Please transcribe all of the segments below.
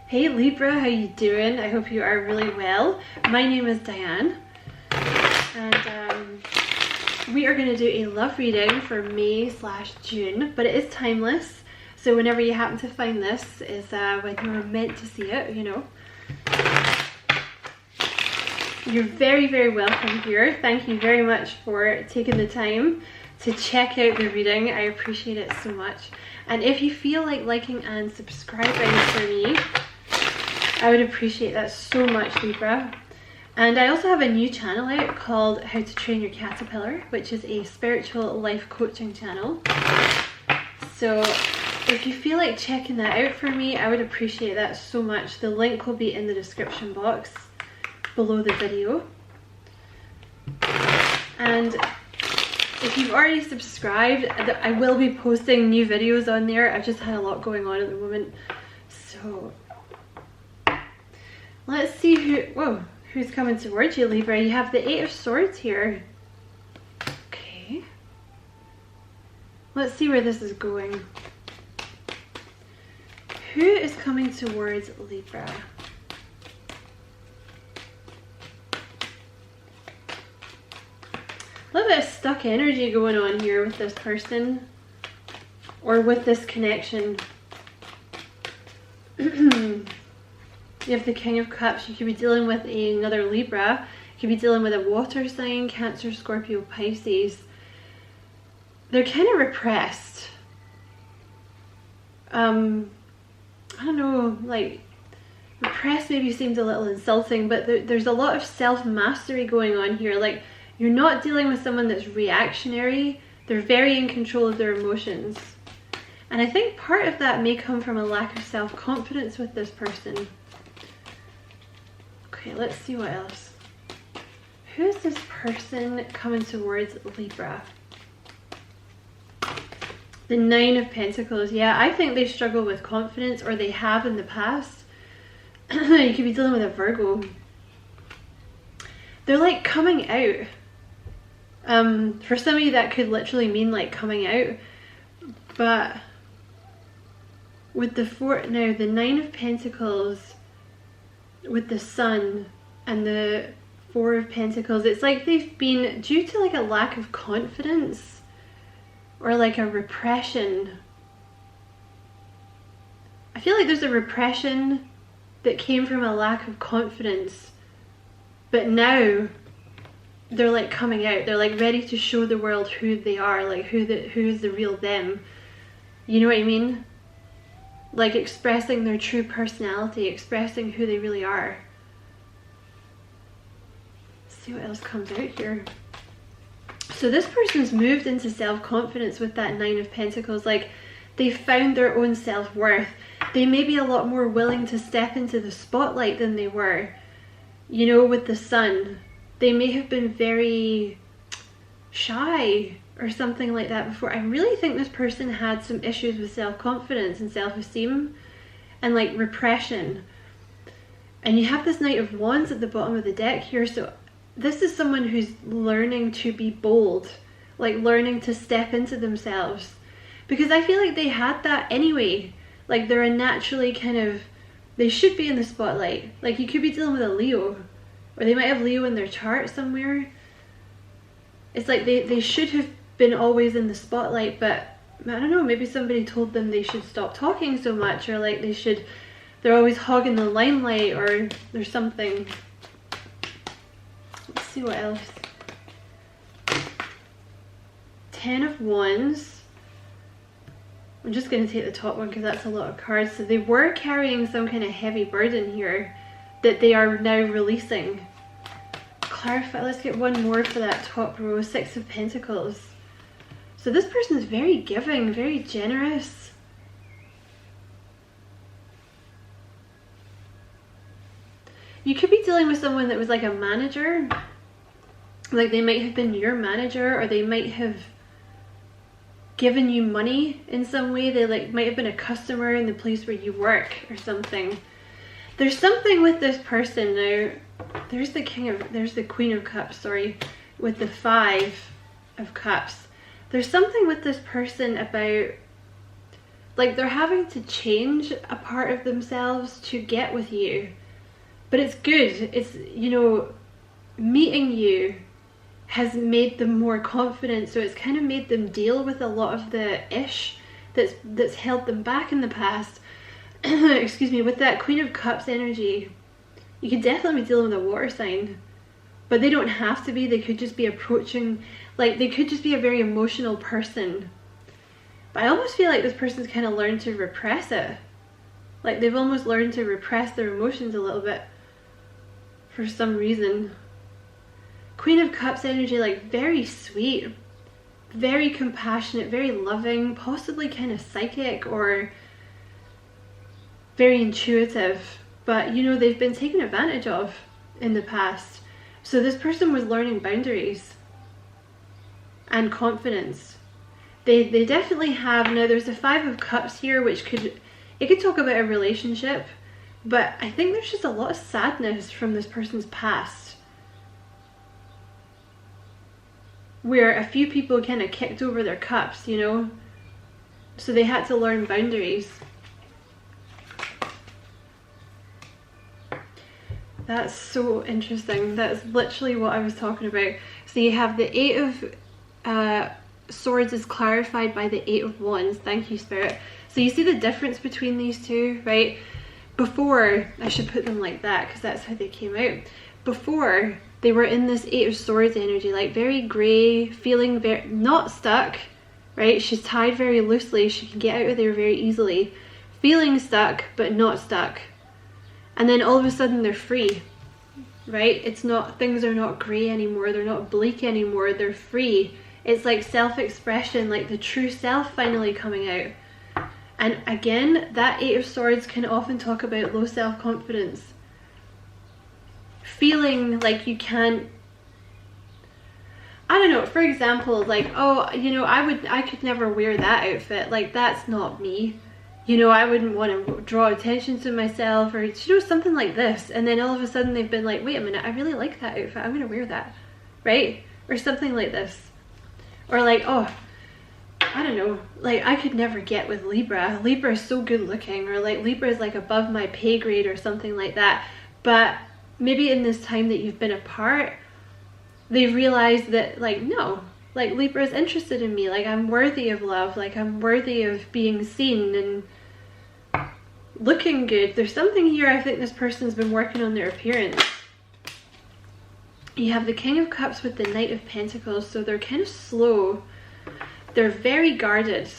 Hey Libra, how you doing? I hope you are really well. My name is Diane, and we are going to do a love reading for May/June, but it is timeless. So whenever you happen to find this is when you were meant to see it, you know. You're very, very welcome here. Thank you very much for taking the time to check out the reading. I appreciate it so much. And if you feel like liking and subscribing for me, I would appreciate that so much, Libra. And I also have a new channel out called How to Train Your Caterpillar, which is a spiritual life coaching channel. So if you feel like checking that out for me, I would appreciate that so much. The link will be in the description box below the video. And if you've already subscribed, I will be posting new videos on there. I've just had a lot going on at the moment. So let's see who's coming towards you, Libra. You have the 8 of Swords here. Okay. Let's see where this is going. Who is coming towards Libra? A little bit of stuck energy going on here with this person or with this connection. You have the King of Cups. You could be dealing with another Libra. You could be dealing with a water sign, Cancer, Scorpio, Pisces. They're kind of repressed. I don't know, like, repressed maybe seems a little insulting, but there's a lot of self-mastery going on here. Like, you're not dealing with someone that's reactionary. They're very in control of their emotions. And I think part of that may come from a lack of self-confidence with this person. Okay, let's see what else. Who's this person coming towards Libra? The 9 of Pentacles. Yeah, I think they struggle with confidence, or they have in the past. You could be dealing with a Virgo. They're like coming out. For some of you that could literally mean like coming out. But with the the 9 of Pentacles, with the Sun and the 4 of Pentacles, it's like they've been, due to like a lack of confidence or like a repression. I feel like there's a repression that came from a lack of confidence, but now they're like coming out. They're like ready to show the world who they are, like who is the real them. You know what I mean? Like expressing their true personality, expressing who they really are. Let's see what else comes out here. So this person's moved into self-confidence with that 9 of Pentacles. Like, they found their own self-worth. They may be a lot more willing to step into the spotlight than they were. You know, with the Sun, they may have been very shy or something like that before. I really think this person had some issues with self-confidence and self-esteem and like repression. And you have this Knight of Wands at the bottom of the deck here. So this is someone who's learning to be bold, like learning to step into themselves. Because I feel like they had that anyway. Like they're a naturally kind of, they should be in the spotlight. Like you could be dealing with a Leo, or they might have Leo in their chart somewhere. It's like they should have been always in the spotlight, but I don't know, maybe somebody told them they should stop talking so much, or like they're always hogging the limelight, or there's something. Let's see what else. 10 of Wands. I'm just going to take the top one because that's a lot of cards. So they were carrying some kind of heavy burden here that they are now releasing. Clarify. Let's get one more for that top row. 6 of Pentacles. So this person is very giving, very generous. You could be dealing with someone that was like a manager. Like they might have been your manager, or they might have given you money in some way. They like might have been a customer in the place where you work or something. There's something with this person now. There's the Queen of Cups, sorry, with the 5 of Cups. There's something with this person about Like they're having to change a part of themselves to get with you. But it's good. It's, you know, meeting you has made them more confident, so it's kind of made them deal with a lot of the ish that's held them back in the past. Excuse me. With that Queen of Cups energy, you could definitely be dealing with a water sign, but they don't have to be. They could just be approaching, like they could just be a very emotional person. But I almost feel like this person's kind of learned to repress it. Like they've almost learned to repress their emotions a little bit for some reason. Queen of Cups energy, like very sweet, very compassionate, very loving, possibly kind of psychic or very intuitive. But you know, they've been taken advantage of in the past. So this person was learning boundaries and confidence. They definitely have. Now there's the Five of Cups here, which could talk about a relationship, but I think there's just a lot of sadness from this person's past, where a few people kind of kicked over their cups, you know, so they had to learn boundaries. That's so interesting. That's literally what I was talking about. So you have the Eight of Swords is clarified by the Eight of Wands. Thank you, Spirit. So you see the difference between these two, right? Before, I should put them like that because that's how they came out. Before, they were in this Eight of Swords energy, like very grey, feeling very not stuck, right? She's tied very loosely. She can get out of there very easily. Feeling stuck, but not stuck. And then all of a sudden they're free, right? It's not, things are not grey anymore. They're not bleak anymore. They're free. It's like self-expression, like the true self finally coming out. And again, that Eight of Swords can often talk about low self-confidence. Feeling like you can't, I don't know, for example, like, oh, you know, I could never wear that outfit. Like, that's not me. You know, I wouldn't want to draw attention to myself, or, you know, something like this. And then all of a sudden they've been like, wait a minute, I really like that outfit. I'm going to wear that, right? Or something like this. Or like, oh, I don't know, like I could never get with Libra. Libra is so good looking, or like Libra is like above my pay grade or something like that. But maybe in this time that you've been apart, they've realized that like, no, like Libra is interested in me. Like I'm worthy of love. Like I'm worthy of being seen and looking good. There's something here. I think this person's been working on their appearance. You have the King of Cups with the Knight of Pentacles, so they're kind of slow. They're very guarded,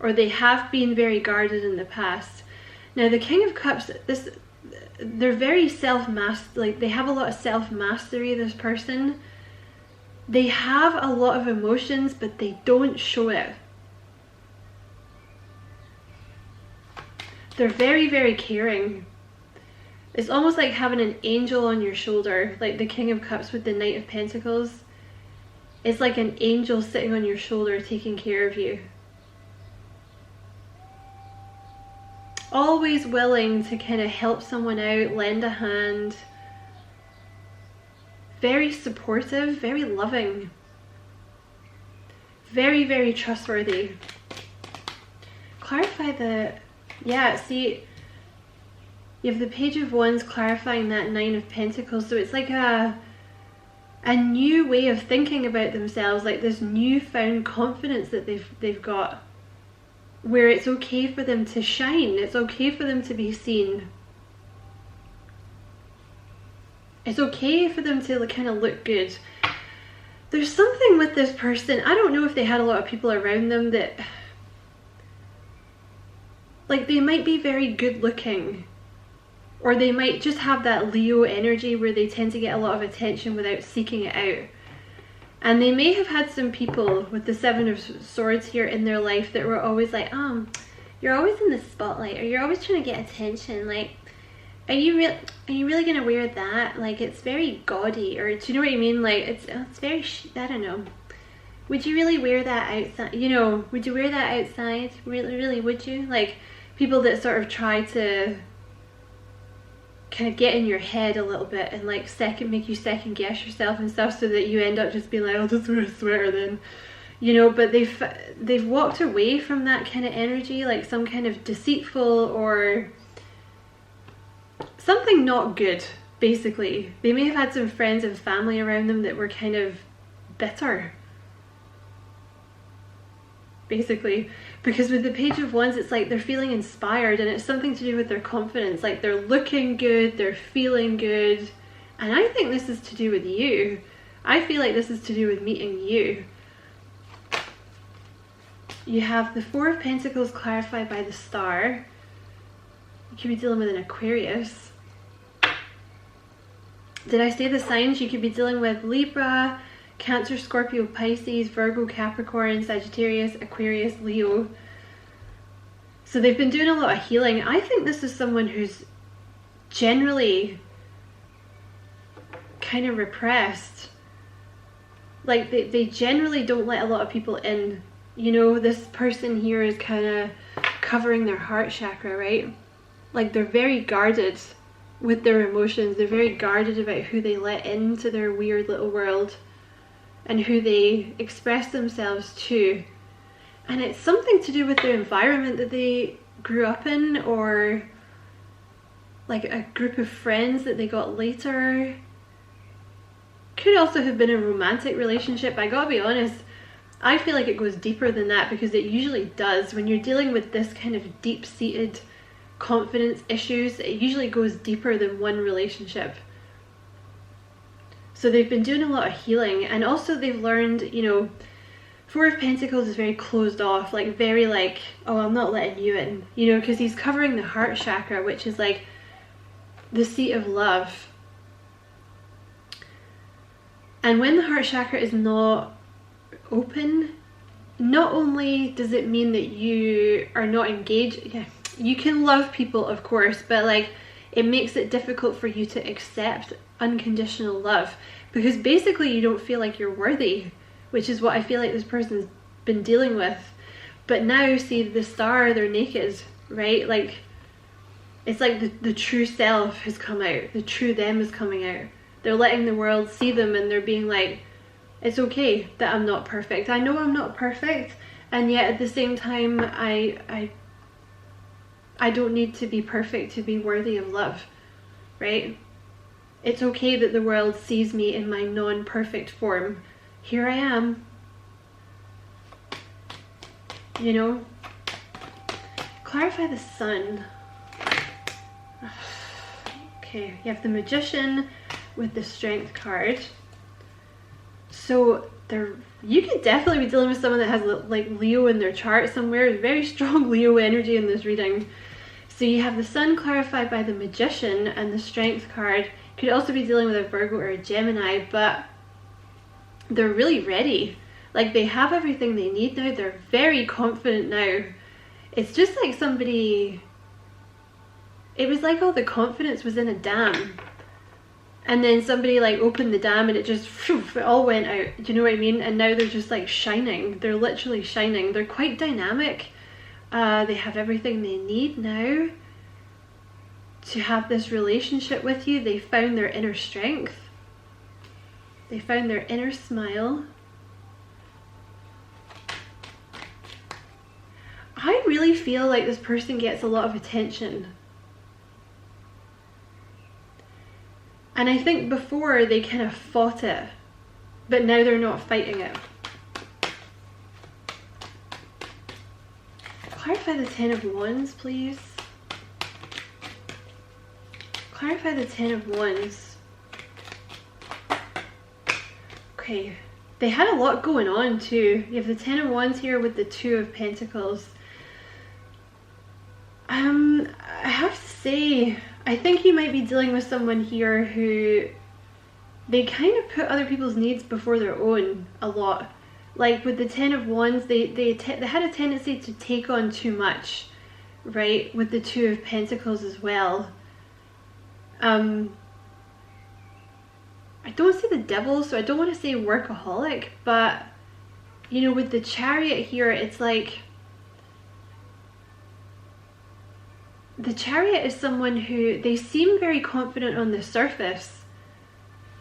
or they have been very guarded in the past. Now the King of Cups, they're very like they have a lot of self-mastery, this person. They have a lot of emotions, but they don't show it. They're very, very caring. It's almost like having an angel on your shoulder, like the King of Cups with the Knight of Pentacles. It's like an angel sitting on your shoulder taking care of you. Always willing to kind of help someone out, lend a hand. Very supportive, very loving. Very, very trustworthy. Clarify the, yeah, see, you have the Page of Wands clarifying that Nine of Pentacles. So it's like a new way of thinking about themselves, like this newfound confidence that they've got, where it's okay for them to shine. It's okay for them to be seen. It's okay for them to kind of look good. There's something with this person. I don't know if they had a lot of people around them that, like, they might be very good looking, or they might just have that Leo energy where they tend to get a lot of attention without seeking it out. And they may have had some people with the Seven of Swords here in their life that were always like, you're always in the spotlight, or you're always trying to get attention. Like, are you really gonna wear that? Like, it's very gaudy, or do you know what I mean? Like, it's very, I don't know. Would you really wear that outside? You know, would you wear that outside? Really, would you? Like, people that sort of try to kind of get in your head a little bit and like make you second guess yourself and stuff, so that you end up just being like, I'll just wear a sweater then. you know, but they've walked away from that kind of energy, like some kind of deceitful or something not good, basically. They may have had some friends and family around them that were kind of bitter, basically, because with the Page of Wands, it's like they're feeling inspired, and it's something to do with their confidence. Like they're looking good, they're feeling good, and I think this is to do with you. I feel like this is to do with meeting you. You have the Four of Pentacles clarified by the Star. You could be dealing with an Aquarius. Did I say the signs? You could be dealing with Libra, Cancer, Scorpio, Pisces, Virgo, Capricorn, Sagittarius, Aquarius, Leo. So they've been doing a lot of healing. I think this is someone who's generally kind of repressed. Like they generally don't let a lot of people in. You know, this person here is kind of covering their heart chakra, right? Like they're very guarded with their emotions. They're very guarded about who they let into their weird little world and who they express themselves to. And it's something to do with their environment that they grew up in, or like a group of friends that they got later. Could also have been a romantic relationship. I gotta be honest, I feel like it goes deeper than that, because it usually does. When you're dealing with this kind of deep-seated confidence issues, it usually goes deeper than one relationship. So they've been doing a lot of healing, and also they've learned, you know, Four of Pentacles is very closed off, like very like, oh, I'm not letting you in, you know, because he's covering the heart chakra, which is like the seat of love. And when the heart chakra is not open, not only does it mean that you are not engaged, yeah, you can love people, of course, but like it makes it difficult for you to accept unconditional love, because basically you don't feel like you're worthy, which is what I feel like this person's been dealing with. But now, see, the Star, they're naked, right? Like it's like the true self has come out, the true them is coming out. They're letting the world see them, and they're being like, it's okay that I'm not perfect. I know I'm not perfect, and yet at the same time I don't need to be perfect to be worthy of love, right? It's okay that the world sees me in my non-perfect form. Here I am, you know. Clarify the Sun. Okay, you have the Magician with the Strength card. So you could definitely be dealing with someone that has like Leo in their chart somewhere. Very strong Leo energy in this reading. So you have the Sun clarified by the Magician and the Strength card. Could also be dealing with a Virgo or a Gemini, but they're really ready. Like they have everything they need now. They're very confident now. It's just like somebody, it was like all the confidence was in a dam, and then somebody like opened the dam and it just, it all went out. Do you know what I mean? And now they're just like shining. They're literally shining. They're quite dynamic. They have everything they need now to have this relationship with you. They found their inner strength. They found their inner smile. I really feel like this person gets a lot of attention. And I think before they kind of fought it, but now they're not fighting it. Clarify the Ten of Wands, please. Clarify the Ten of Wands. Okay, they had a lot going on too. You have the Ten of Wands here with the Two of Pentacles. I have to say, I think you might be dealing with someone here who, they kind of put other people's needs before their own a lot. Like with the Ten of Wands, they had a tendency to take on too much, right? With the Two of Pentacles as well. I don't see the Devil, so I don't want to say workaholic, but you know, with the Chariot here, it's like the Chariot is someone who, they seem very confident on the surface,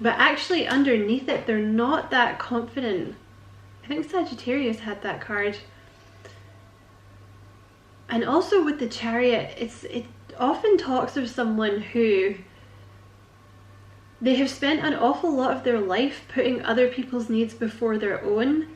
but actually underneath it, they're not that confident. I think Sagittarius had that card. And also with the Chariot, it often talks of someone who they have spent an awful lot of their life putting other people's needs before their own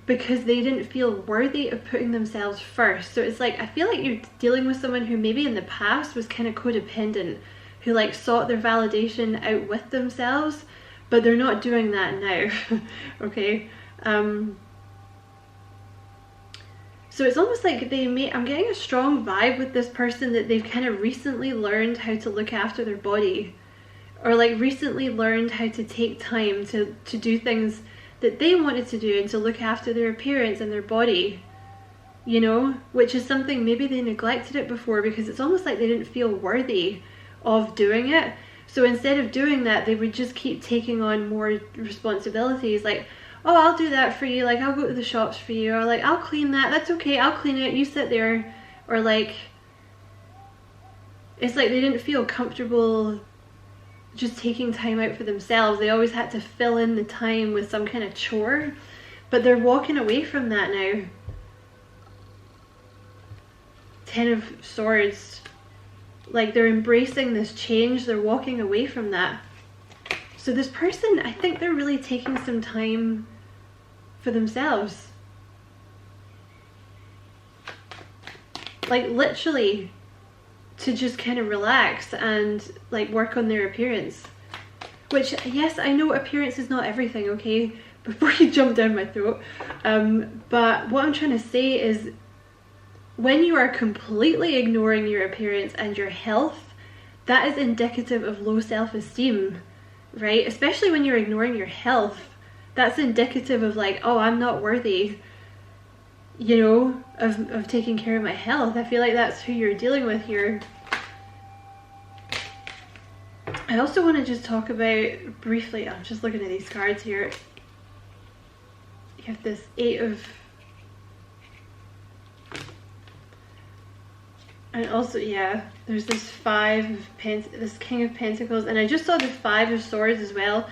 because they didn't feel worthy of putting themselves first. So it's like, I feel like you're dealing with someone who maybe in the past was kind of codependent, who like sought their validation out with themselves, but they're not doing that now. Okay. So it's almost like I'm getting a strong vibe with this person that they've kind of recently learned how to look after their body, or like recently learned how to take time to do things that they wanted to do and to look after their appearance and their body, you know, which is something maybe they neglected it before because it's almost like they didn't feel worthy of doing it. So instead of doing that, they would just keep taking on more responsibilities, like, oh, I'll do that for you, like I'll go to the shops for you, or like I'll clean that, that's okay, I'll clean it, you sit there. Or like, it's like they didn't feel comfortable just taking time out for themselves. They always had to fill in the time with some kind of chore, but they're walking away from that now. 10 of Swords, like they're embracing this change, they're walking away from that. So this person, I think they're really taking some time for themselves. Like literally to just kind of relax and like work on their appearance. Which, yes, I know appearance is not everything, okay? Before you jump down my throat. But what I'm trying to say is, when you are completely ignoring your appearance and your health, that is indicative of low self-esteem, right? Especially when you're ignoring your health. That's indicative of like, oh, I'm not worthy, you know, of taking care of my health. I feel like that's who you're dealing with here. I also want to just talk about briefly, I'm just looking at these cards here. You have this 8 of... And also, yeah, there's this 5 of this King of Pentacles, and I just saw the 5 of Swords as well.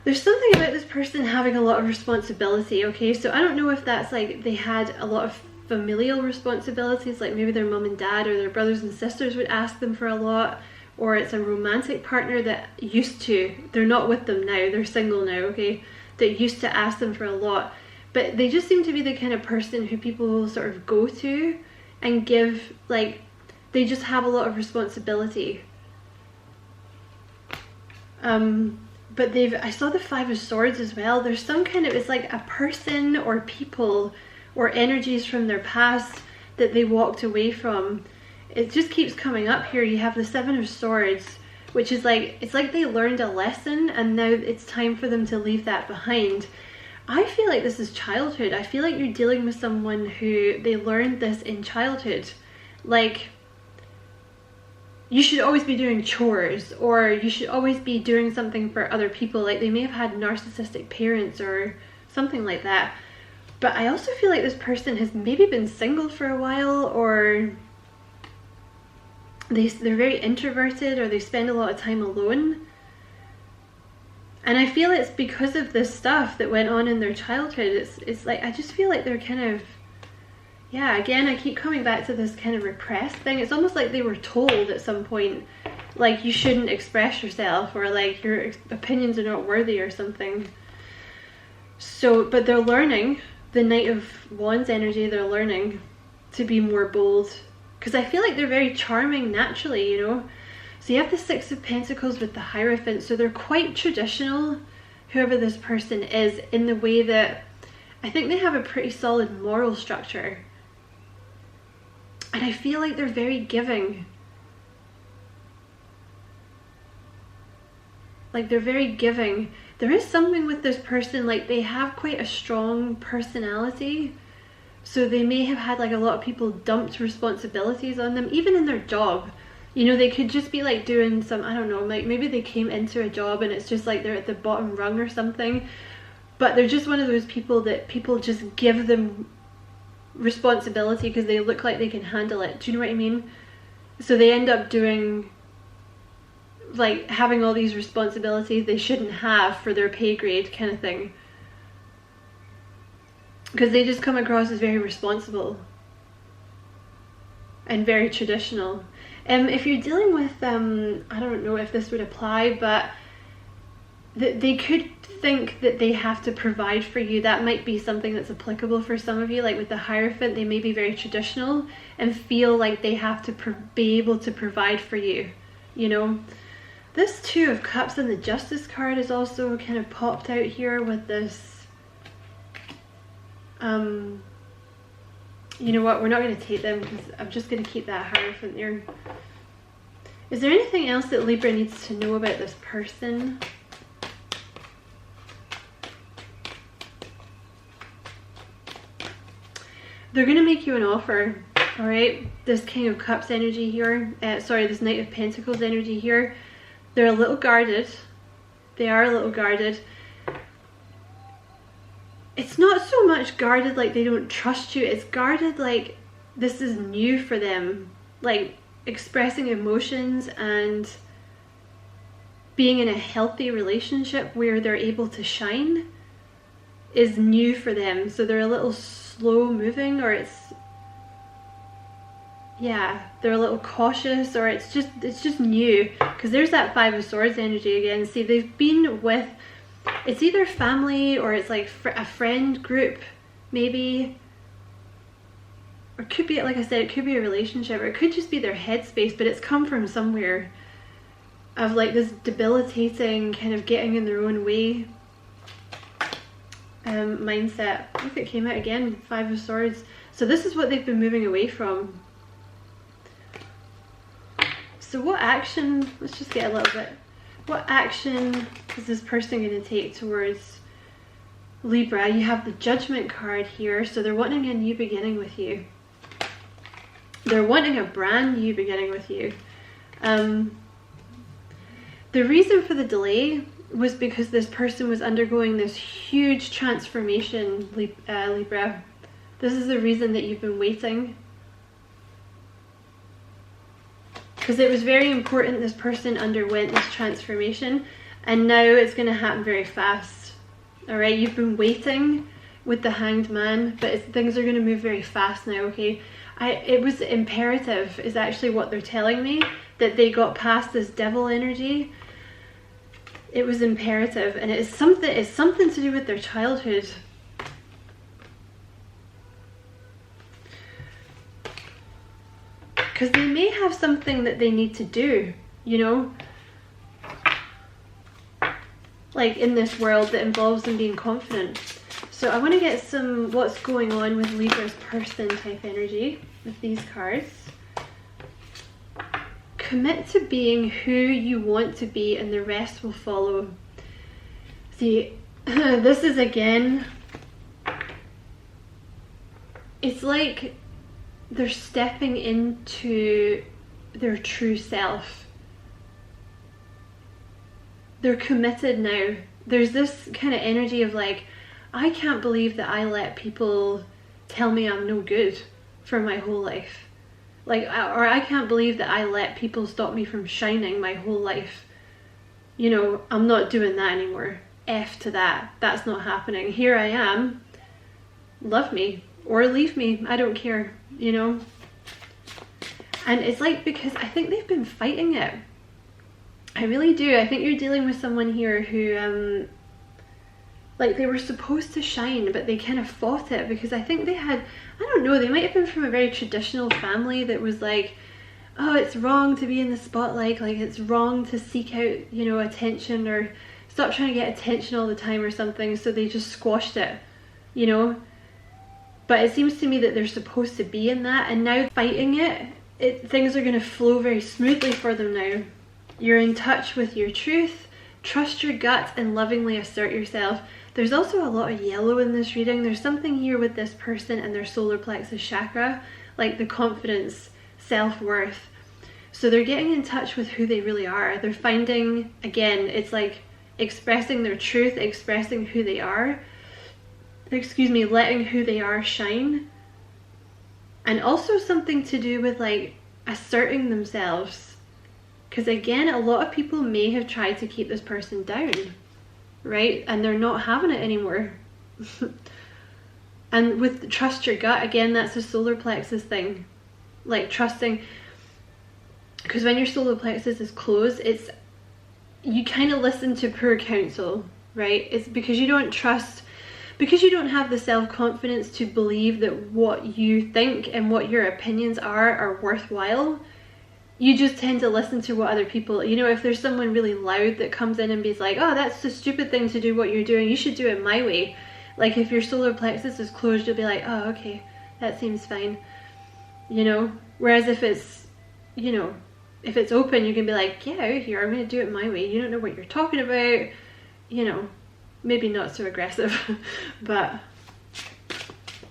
There's something about this person having a lot of responsibility, okay? So I don't know if that's like they had a lot of familial responsibilities, like maybe their mom and dad or their brothers and sisters would ask them for a lot, or it's a romantic partner that used to, they're not with them now, they're single now, okay? That used to ask them for a lot. But they just seem to be the kind of person who people will sort of go to and give, like, they just have a lot of responsibility. But I saw the 5 of Swords as well. There's some kind of, it's like a person or people or energies from their past that they walked away from. It just keeps coming up here. You have the 7 of Swords, which is like, it's like they learned a lesson and now it's time for them to leave that behind. I feel like this is childhood. I feel like you're dealing with someone who they learned this in childhood. Like, you should always be doing chores, or you should always be doing something for other people. Like they may have had narcissistic parents or something like that. But I also feel like this person has maybe been single for a while, or they're very introverted, or they spend a lot of time alone. And I feel it's because of this stuff that went on in their childhood. It's like, I just feel like they're kind of, yeah, again, I keep coming back to this kind of repressed thing. It's almost like they were told at some point, like, you shouldn't express yourself, or like your opinions are not worthy or something. So, but they're learning, the Knight of Wands energy, they're learning to be more bold. Because I feel like they're very charming naturally, you know. So you have the 6 of Pentacles with the Hierophant, so they're quite traditional, whoever this person is, in the way that I think they have a pretty solid moral structure. And I feel like they're very giving. Like they're very giving. There is something with this person, like they have quite a strong personality. So they may have had like a lot of people dumped responsibilities on them, even in their job. You know, they could just be like doing some, I don't know, like maybe they came into a job and it's just like they're at the bottom rung or something. But they're just one of those people that people just give them responsibility because they look like they can handle it. Do you know what I mean? So they end up doing, like, having all these responsibilities they shouldn't have for their pay grade kind of thing. because they just come across as very responsible and very traditional. If you're dealing with, I don't know if this would apply, but they could think that they have to provide for you. That might be something that's applicable for some of you. Like with the Hierophant, they may be very traditional and feel like they have to be able to provide for you, you know. This Two of Cups and the Justice card is also kind of popped out here with this. You know what, we're not going to take them because I'm just going to keep that Hierophant there. Is there anything else that Libra needs to know about this person? They're going to make you an offer, alright? This King of Cups energy here, this Knight of Pentacles energy here, they're a little guarded. They are a little guarded. It's not so much guarded like they don't trust you, it's guarded like this is new for them. Like expressing emotions and being in a healthy relationship where they're able to shine is new for them. So they're a little slow moving, or they're a little cautious, or it's just new. Because there's that Five of Swords energy again. See, they've been with, it's either family or it's like a friend group maybe, or it could be, like I said, it could be a relationship, or it could just be their headspace, but it's come from somewhere of like this debilitating kind of getting in their own way mindset. Look, it came out again, Five of Swords. So this is what they've been moving away from. So what action, let's just get a little bit, what action is this person going to take towards Libra? You have the Judgment card here, so they're wanting a new beginning with you. They're wanting a brand new beginning with you. The reason for the delay was because this person was undergoing this huge transformation, Libra. This is the reason that you've been waiting. Because it was very important this person underwent this transformation, and now it's going to happen very fast. Alright, you've been waiting with the Hanged Man, but things are going to move very fast now, okay? It was imperative, is actually what they're telling me, that they got past this devil energy. It was imperative, and it's something to do with their childhood. Because they may have something that they need to do, you know, like in this world that involves them being confident. So I want to get some what's going on with Libra's person type energy with these cards. Commit to being who you want to be and the rest will follow. See, this is again, it's like they're stepping into their true self. They're committed now. There's this kind of energy of like, I can't believe that I let people tell me I'm no good for my whole life. Like, or I can't believe that I let people stop me from shining my whole life. You know, I'm not doing that anymore. F to that. That's not happening. Here I am. Love me or leave me. I don't care, you know. And it's like, because I think they've been fighting it. I really do. I think you're dealing with someone here who, like, they were supposed to shine, but they kind of fought it because I think they had, I don't know, they might have been from a very traditional family that was like, oh, it's wrong to be in the spotlight, like it's wrong to seek out, you know, attention, or stop trying to get attention all the time or something, so they just squashed it, you know. But it seems to me that they're supposed to be in that, and now fighting it, things are going to flow very smoothly for them now. You're in touch with your truth, trust your gut, and lovingly assert yourself. There's also a lot of yellow in this reading. There's something here with this person and their solar plexus chakra, like the confidence, self-worth. So they're getting in touch with who they really are. They're finding, again, it's like expressing their truth, expressing who they are. Excuse me, letting who they are shine. And also something to do with like asserting themselves. Because again, a lot of people may have tried to keep this person down, right? And they're not having it anymore. And with trust your gut, again, that's a solar plexus thing. Like trusting, because when your solar plexus is closed, it's, you kind of listen to poor counsel, right? It's because you don't trust, because you don't have the self-confidence to believe that what you think and what your opinions are worthwhile. You just tend to listen to what other people, you know, if there's someone really loud that comes in and be like, oh, that's the stupid thing to do what you're doing, you should do it my way. Like if your solar plexus is closed, you'll be like, oh, okay, that seems fine, you know. Whereas if it's, you know, if it's open, you can be like, yeah, out here, I'm going to do it my way. You don't know what you're talking about, you know. Maybe not so aggressive, but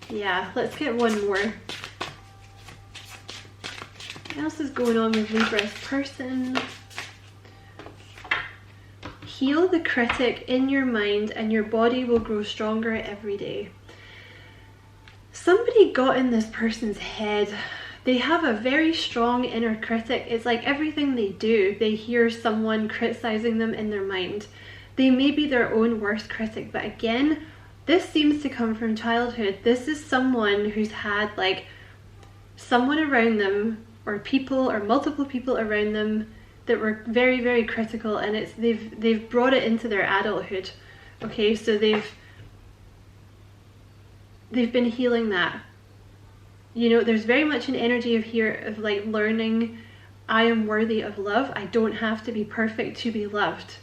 yeah, let's get one more. What else is going on with Libra's person? Heal the critic in your mind and your body will grow stronger every day. Somebody got in this person's head. They have a very strong inner critic. It's like everything they do, they hear someone criticizing them in their mind. They may be their own worst critic, but again, this seems to come from childhood. This is someone who's had like someone around them, or people, or multiple people around them that were very, very critical, and it's they've brought it into their adulthood. Okay, so they've been healing that. You know, there's very much an energy of here of like learning, I am worthy of love. I don't have to be perfect to be loved.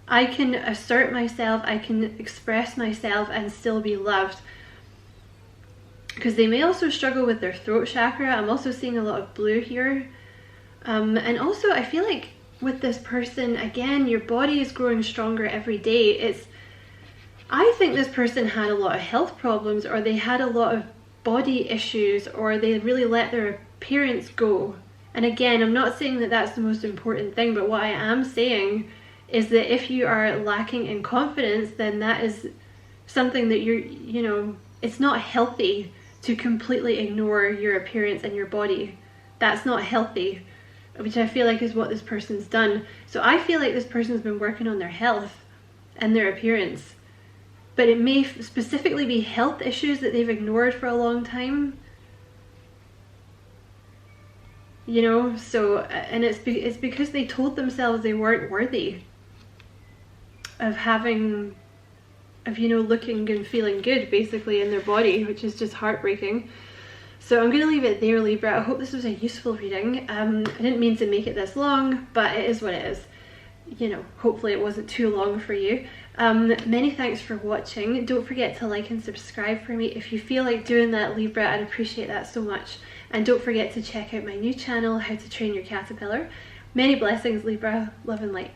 I can assert myself, I can express myself and still be loved. Because they may also struggle with their throat chakra. I'm also seeing a lot of blue here. And also I feel like with this person, again, your body is growing stronger every day. I think this person had a lot of health problems, or they had a lot of body issues, or they really let their appearance go. And again, I'm not saying that that's the most important thing, but what I am saying is that if you are lacking in confidence, then that is something that you know, it's not healthy to completely ignore your appearance and your body. That's not healthy, which I feel like is what this person's done. So I feel like this person's been working on their health and their appearance, but it may specifically be health issues that they've ignored for a long time. You know, so, and it's because they told themselves they weren't worthy of having, of, you know, looking and feeling good basically in their body, which is just heartbreaking. So I'm going to leave it there, Libra. I hope this was a useful reading. I didn't mean to make it this long, but it is what it is. You know, hopefully it wasn't too long for you. Many thanks for watching. Don't forget to like and subscribe for me. If you feel like doing that, Libra, I'd appreciate that so much. And don't forget to check out my new channel, How to Train Your Caterpillar. Many blessings, Libra. Love and light.